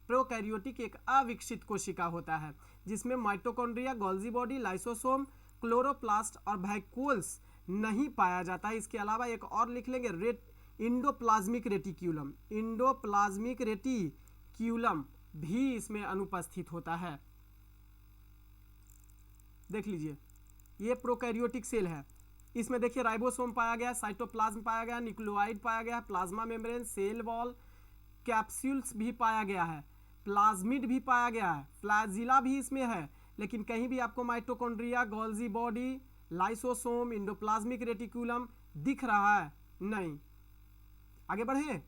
प्रोकैरियोटिक एक अविकसित कोशिका होता है जिसमें mitochondria, Golgi body, lysosome, chloroplast और वैक्यूल्स नहीं पाया जाता है। इसके अलावा एक और लिख लेंगे, इंडोप्लाज्मिक रेटिक्यूलम भी इसमें अनुपस्थित होता है। देख लीजिए, ये प्रोकैरियोटिक सेल है। इसमें देखिए राइबोसोम पाया गया, साइटोप्लाज्म पाया गया, न्यूक्लियोइड पाया गया, plasma membrane, cell wall, capsules भी पाया गया है, प्लाज्मिड भी पाया गया है, फ्लैजिला भी इसमें है। लेकिन कहीं भी आपको mitochondria, Golgi body, lysosome, endoplasmic reticulum दिख रहा है नहीं। आगे बढ़े।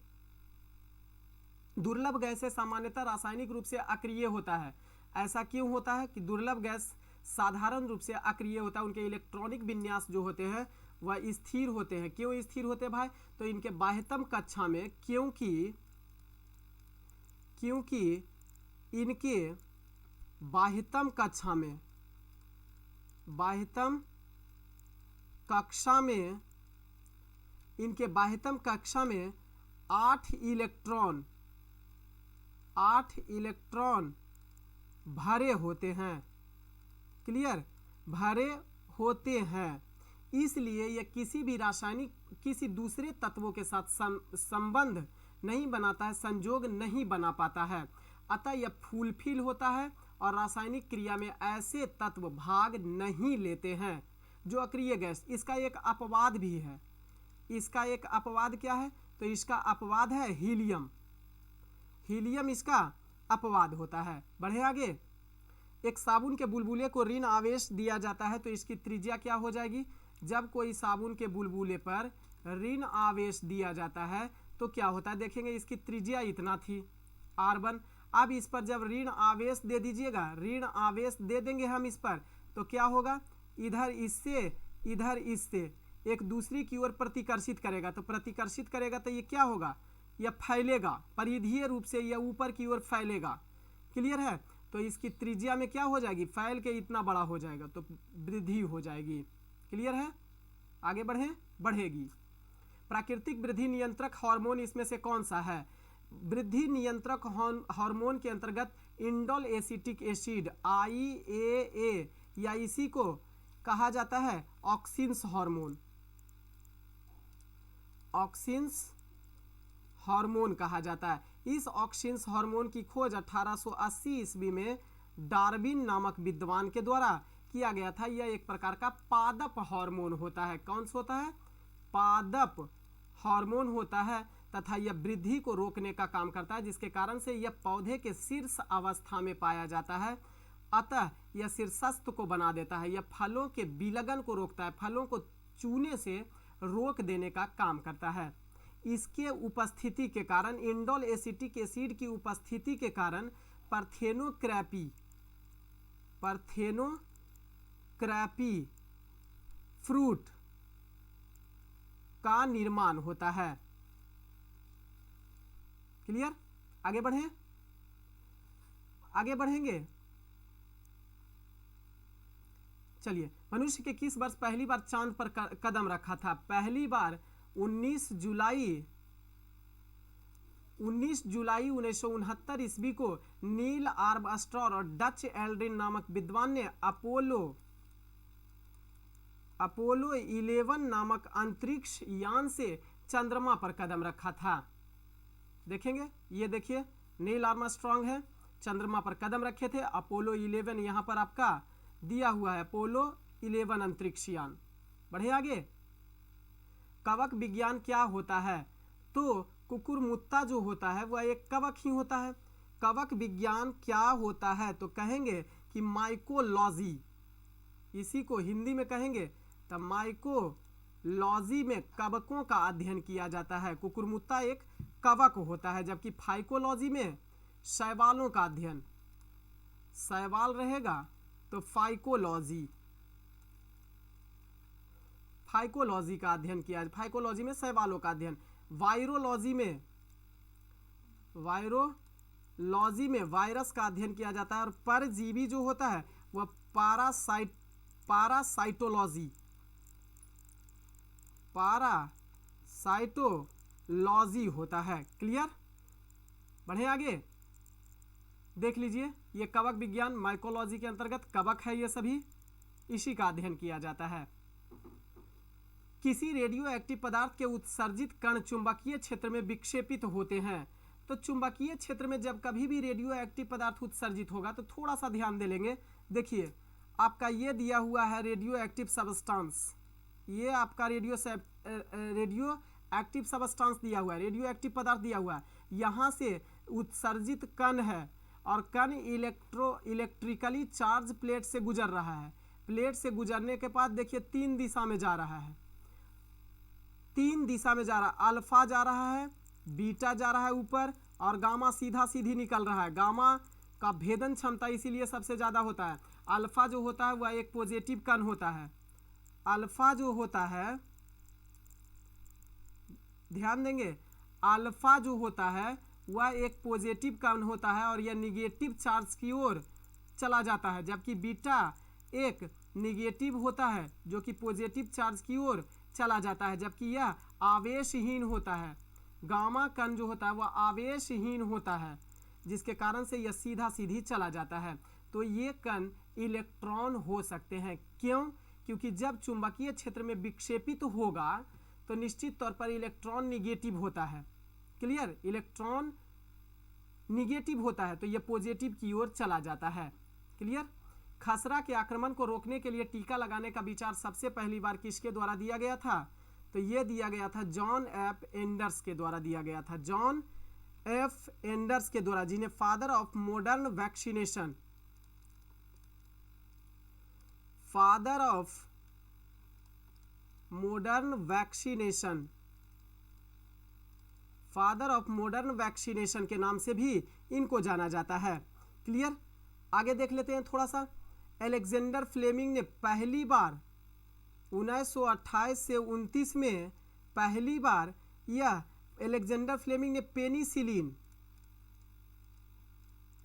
दुर्लभ गैसें सामान्यतः रासायनिक रूप से अक्रिय होता है। ऐसा क्यों होता है कि दुर्लभ गैस साधारण रूप से अक्रिय होता है? उनके इलेक्ट्रॉनिक विन्यास जो होते हैं वह स्थिर होते हैं। क्यों स्थिर होते हैं भाई? तो इनके बाह्यतम कक्षा में, क्योंकि इनके बाह्यतम कक्षा में 8 इलेक्ट्रॉन भरे होते हैं। क्लियर, भरे होते हैं। इसलिए यह किसी दूसरे तत्वों के साथ संबंध नहीं बनाता है, संजोग नहीं बना पाता है। अतः यह फुलफिल होता है और रासायनिक क्रिया में ऐसे तत्व भाग नहीं लेते हैं जो अक्रिय गैस। इसका एक अपवाद भी है। इसका एक अपवाद क्या है? तो इसका अपवाद है हीलियम। हीलियम इसका अपवाद होता है। बढ़े आगे। एक साबुन के बुलबुले को ऋण आवेश दिया जाता है तो इसकी त्रिज्या क्या हो जाएगी? जब कोई साबुन के बुलबुले पर ऋण आवेश दिया जाता है तो क्या होता है? देखेंगे, इसकी त्रिज्या इतना थी R1। अब इस पर जब ऋण आवेश दे दीजिएगा, ऋण आवेश दे देंगे हम इस पर, तो क्या होगा? इधर इससे एक दूसरी की ओर प्रतिकर्षित करेगा। तो प्रतिकर्षित करेगा तो ये क्या होगा? यह फैलेगा, परिधीय रूप से यह ऊपर की ओर फैलेगा। क्लियर है। तो इसकी त्रिज्या में क्या हो जाएगी? फैल के इतना बड़ा हो जाएगा, तो वृद्धि हो जाएगी। क्लियर है। आगे बढ़ेगी। प्राकृतिक वृद्धि नियंत्रक हार्मोन इसमें से कौन सा है? वृद्धि नियंत्रक हार्मोन के अंतर्गत इंडोल एसिटिक एसिड IAA या इसी को कहा जाता है ऑक्सिन्स हार्मोन। ऑक्सिन्स हार्मोन कहा जाता है। इस ऑक्सिन्स हार्मोन की खोज 1880 ईस्वी में डार्विन नामक विद्वान के द्वारा किया गया था। यह एक प्रकार का पादप हार्मोन होता है। कौन सा होता है? पादप हार्मोन होता है तथा यह वृद्धि को रोकने का काम करता है, जिसके कारण से यह पौधे के शीर्ष अवस्था में पाया जाता है। अतः यह शीर्षस्थ को बना देता है। यह फलों के विलगन को रोकता है, फलों को चूने से रोक देने का काम करता है। इसके उपस्थिति के कारण, इंडोल एसिटिक एसिड की उपस्थिति के कारण पार्थेनोक्रैपी फ्रूट का निर्माण होता है। क्लियर। आगे बढ़ेंगे। चलिए, मनुष्य के किस वर्ष पहली बार चांद पर कदम रखा था? पहली बार 19 जुलाई 1969 ईस्वी को नील आर्मस्ट्रॉन्ग और डच एल्ड्रिन नामक विद्वान ने अपोलो 11 नामक अंतरिक्ष यान से चंद्रमा पर कदम रखा था। देखेंगे, ये देखिए नील आर्मस्ट्रॉन्ग है, चंद्रमा पर कदम रखे थे। अपोलो 11 यहाँ पर आपका दिया हुआ है, अपोलो 11 अंतरिक्ष यान। बढ़े आगे। कवक विज्ञान क्या होता है? तो कुकुरमुत्ता जो होता है वह एक कवक ही होता है। कवक विज्ञान क्या होता है? तो कहेंगे कि माइकोलॉजी। इसी को हिंदी में कहेंगे तो माइकोलॉजी। लॉजी में कवकों का अध्ययन किया जाता है। कुकुरमुत्ता एक कवक होता है, जबकि फाइकोलॉजी में शैवालों का अध्ययन, शैवाल रहेगा तो फाइकोलॉजी का अध्ययन किया, फाइकोलॉजी में शैवालों का अध्ययन। वायरोलॉजी में वायरस का अध्ययन किया जाता है। और परजीवी जो होता है वह पारासाइटोलॉजी होता है। क्लियर? बढ़े आगे, देख लीजिए, ये कवक विज्ञान माइकोलॉजी के अंतर्गत कवक है, ये सभी इसी का अध्ययन किया जाता है। किसी रेडियो एक्टिव पदार्थ के उत्सर्जित कण चुंबकीय क्षेत्र में विक्षेपित होते हैं। तो चुंबकीय क्षेत्र में जब कभी भी रेडियो एक्टिव पदार्थ उत्सर्जित होगा तो थोड़ा सा ध्यान दे लेंगे। देखिए, आपका ये दिया हुआ है रेडियो एक्टिव सब्सटेंस, ये आपका रेडियो एक्टिव सब्सटेंस दिया हुआ है, रेडियो एक्टिव पदार्थ दिया हुआ है। यहाँ से उत्सर्जित कण है और कण इलेक्ट्रिकली चार्ज प्लेट से गुजर रहा है। प्लेट से गुजरने के बाद देखिए 3 दिशा में जा रहा है, 3 दिशा में जा रहा है। अल्फा जा रहा है, बीटा जा रहा है ऊपर, और गामा सीधा सीधी निकल रहा है। गामा का भेदन क्षमता इसीलिए सबसे ज्यादा होता है। अल्फा जो होता है वह एक पॉजिटिव कण होता है। अल्फा जो होता है, ध्यान देंगे, अल्फा जो होता है वह एक पॉजिटिव कण होता है और यह निगेटिव चार्ज की ओर चला जाता है, जबकि बीटा एक निगेटिव होता है जो कि पॉजिटिव चार्ज की ओर चला जाता है, जबकि यह आवेशहीन होता है। गामा कण जो होता है वह आवेशहीन होता है, जिसके कारण से यह सीधा सीधी चला जाता है। तो ये कण इलेक्ट्रॉन हो सकते हैं। क्यों? क्योंकि जब चुंबकीय क्षेत्र में विक्षेपित होगा तो निश्चित तौर पर इलेक्ट्रॉन निगेटिव होता है। क्लियर? इलेक्ट्रॉन निगेटिव होता है तो यह पॉजिटिव की ओर चला जाता है। क्लियर? खसरा के आक्रमण को रोकने के लिए टीका लगाने का विचार सबसे पहली बार किसके द्वारा दिया गया था? तो यह दिया गया था जॉन एफ एंडर्स के द्वारा दिया गया था। जॉन एफ एंडर्स के द्वारा, जिन्हें फादर ऑफ मॉडर्न वैक्सीनेशन के नाम से भी इनको जाना जाता है। क्लियर? आगे देख लेते हैं थोड़ा सा। अलेक्जेंडर फ्लेमिंग ने पहली बार 1928 से 29 में पहली बार यह अलेक्जेंडर फ्लेमिंग ने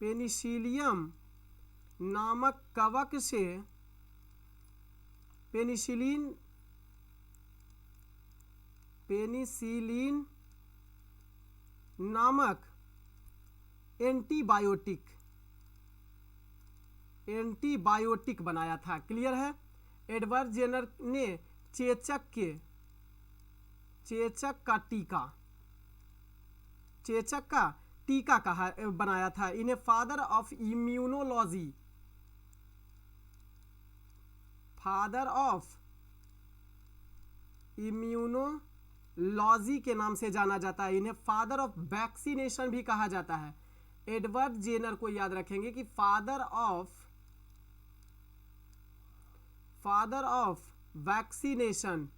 पेनिसिलियम नामक कवक से पेनिसिलिन नामक एंटीबायोटिक बनाया था। क्लियर है? एडवर्ड जेनर ने चेचक का टीका बनाया था। इन्हें फादर ऑफ इम्यूनोलॉजी के नाम से जाना जाता है। इन्हें फादर ऑफ वैक्सीनेशन भी कहा जाता है। एडवर्ड जेनर को याद रखेंगे कि फादर ऑफ वैक्सीनेशन,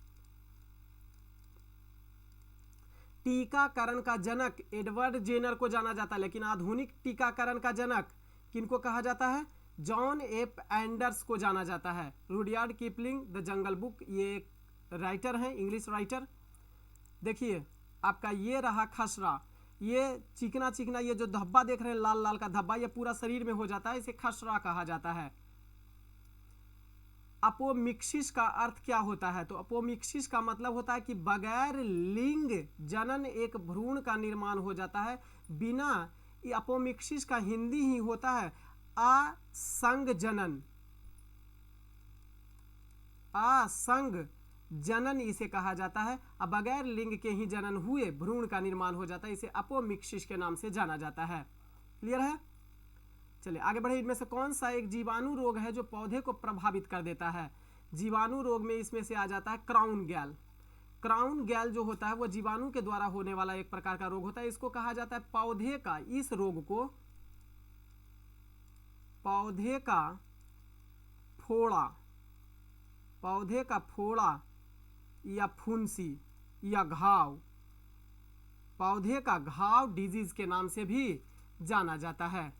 टीकाकरण का जनक एडवर्ड जेनर को जाना जाता है। लेकिन आधुनिक टीकाकरण का जनक किनको कहा जाता है? जॉन एफ एंडर्स को जाना जाता है। Rudyard Kipling the jungle book, ये एक राइटर हैं, इंग्लिश राइटर। देखिए, आपका ये रहा खसरा, ये चिकना चिकना ये जो धब्बा देख रहे हैं, लाल लाल का धब्बा, ये पूरा शरीर में हो जाता है, इसे खसरा कहा जाता है। अपोमिक्सिस का अर्थ क्या होता है? तो अपोमिक्सिस का मतलब होता है कि बगैर लिंग जनन एक भ्रूण का निर्माण हो जाता है। बिना, अपोमिक्सिस का हिंदी ही होता है असंग जनन इसे कहा जाता है। अब बगैर लिंग के ही जनन हुए भ्रूण का निर्माण हो जाता है, इसे अपोमिक्सिस के नाम से जाना जाता है। क्लियर है? चलिए आगे बढ़े। इनमें से कौन सा एक जीवाणु रोग है जो पौधे को प्रभावित कर देता है? जीवाणु रोग में इसमें से आ जाता है क्राउन गैल। क्राउन गैल जो होता है वो जीवाणु के द्वारा होने वाला एक प्रकार का रोग होता है। इसको कहा जाता है पौधे का, इस रोग को पौधे का फोड़ा या फुंसी या घाव, पौधे का घाव डिजीज के नाम से भी जाना जाता है।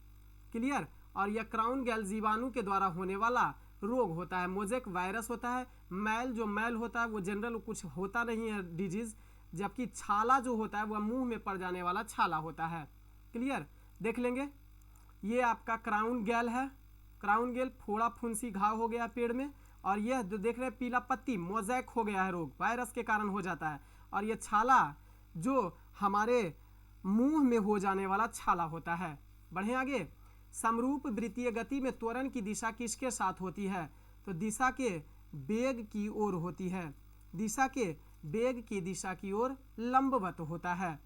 क्लियर। और यह क्राउन गैल जीवाणु के द्वारा होने वाला रोग होता है। मोजेक वायरस होता है। मैल जो मैल होता है वो जनरल कुछ होता नहीं है डिजीज, जबकि छाला जो होता है वह मुंह में पड़ जाने वाला छाला होता है। क्लियर। देख लेंगे, ये आपका क्राउन गैल है। क्राउन गैल फोड़ा फुंसी घाव हो गया पेड़ में, और यह जो देख रहे हैं पीला पत्ती मोजैक हो गया है, रोग वायरस के कारण हो जाता है। और यह छाला जो हमारे मुंह में हो जाने वाला छाला होता है। बढ़े आगे। समरूप वृत्तीय गति में त्वरण की दिशा किसके साथ होती है? तो दिशा के वेग की ओर होती है। दिशा के वेग की दिशा की ओर लंबवत होता है।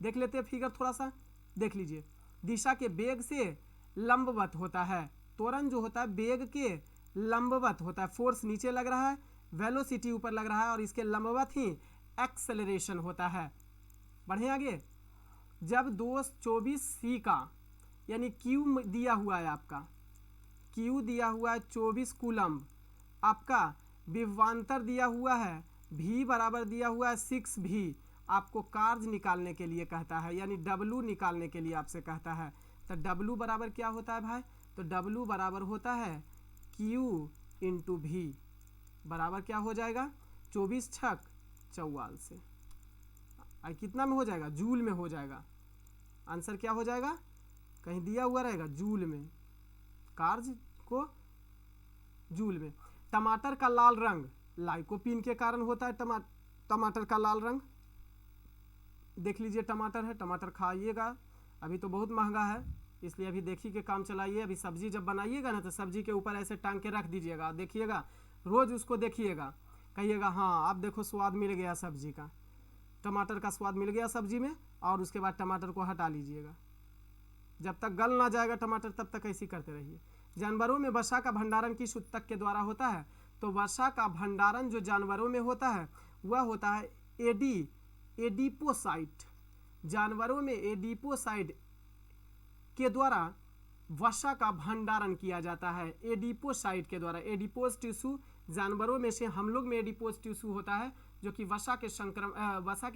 देख लेते हैं फिगर थोड़ा सा, देख लीजिए। दिशा के वेग से लंबवत होता है। त्वरण जो होता है वेग के लंबवत होता है। फोर्स नीचे लग रहा है, वेलोसिटी ऊपर लग रहा है, और इसके लंबवत ही एक्सेलरेशन होता है। बढ़े आगे। जब दोष 24C का यानी Q दिया हुआ है, आपका Q दिया हुआ है 24 कूलम्ब, आपका विभवांतर दिया हुआ है V बराबर दिया हुआ है 6V, आपको कार्य निकालने के लिए कहता है, यानी W निकालने के लिए आपसे कहता है। तो W बराबर क्या होता है भाई? तो W बराबर होता है Q इंटू V, बराबर क्या हो जाएगा? 24 छक 44 से कितना में हो जाएगा? जूल में हो जाएगा। आंसर क्या हो जाएगा? कहीं दिया हुआ रहेगा जूल में, कार्य को जूल में। टमाटर का लाल रंग लाइकोपीन के कारण होता है। टमाटर का लाल रंग देख लीजिए, टमाटर है, टमाटर खाइएगा। अभी तो बहुत महंगा है, इसलिए अभी देखिए के काम चलाइए। अभी सब्जी जब बनाइएगा ना, तो सब्जी के ऊपर ऐसे टांग के रख दीजिएगा, देखिएगा, रोज उसको देखिएगा, कहिएगा हाँ अब देखो स्वाद मिल गया सब्जी का, टमाटर का स्वाद मिल गया सब्जी में। और उसके बाद टमाटर को हटा लीजिएगा, जब तक गल ना जाएगा टमाटर तब तक ऐसी करते रहिए। जानवरों में वसा का भंडारण किस ऊतक के द्वारा होता है? तो वसा का भंडारण जो जानवरों में होता है वह होता है एडिपोसाइट। जानवरों में एडिपोसाइट के द्वारा वसा का भंडारण किया जाता है, एडिपोसाइट के द्वारा। एडिपोज टिश्यू जानवरों में से हम लोग में एडिपोज टिश्यू होता है जो कि वसा के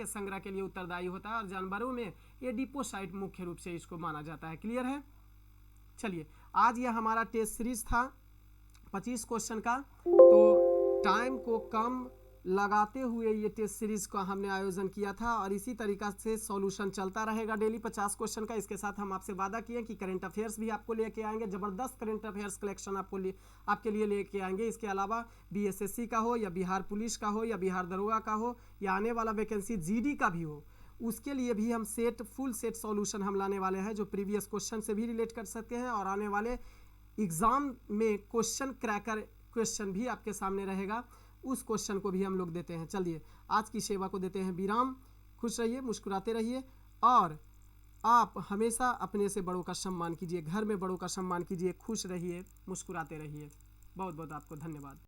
संग्रह के लिए उत्तरदायी होता है, और जानवरों में एडिपोसाइट मुख्य रूप से इसको माना जाता है। क्लियर है। चलिए, आज यह हमारा टेस्ट सीरीज था 25 क्वेश्चन का। तो टाइम को कम लगाते हुए ये टेस्ट सीरीज का हमने आयोजन किया था, और इसी तरीका से सॉल्यूशन चलता रहेगा डेली 50 क्वेश्चन का। इसके साथ हम आपसे वादा किए कि करंट अफेयर्स भी आपको लेके आएंगे, जबरदस्त करंट अफेयर्स कलेक्शन आपके लिए लेके आएंगे। इसके अलावा BSSC का हो, या बिहार पुलिस का हो, या बिहार दरोगा का हो, या आने वाला वैकेंसी GD का भी हो, उसके लिए भी हम फुल सेट सॉल्यूशन हम लाने वाले हैं, जो प्रीवियस क्वेश्चन से भी रिलेट कर सकते हैं, और आने वाले एग्जाम में क्वेश्चन क्रैकर क्वेश्चन भी आपके सामने रहेगा, उस क्वेश्चन को भी हम लोग देते हैं। चलिए, आज की सेवा को देते हैं विराम। खुश रहिए, मुस्कुराते रहिए, और आप हमेशा अपने से बड़ों का सम्मान कीजिए, घर में बड़ों का सम्मान कीजिए, खुश रहिए, मुस्कुराते रहिए। बहुत बहुत आपको धन्यवाद।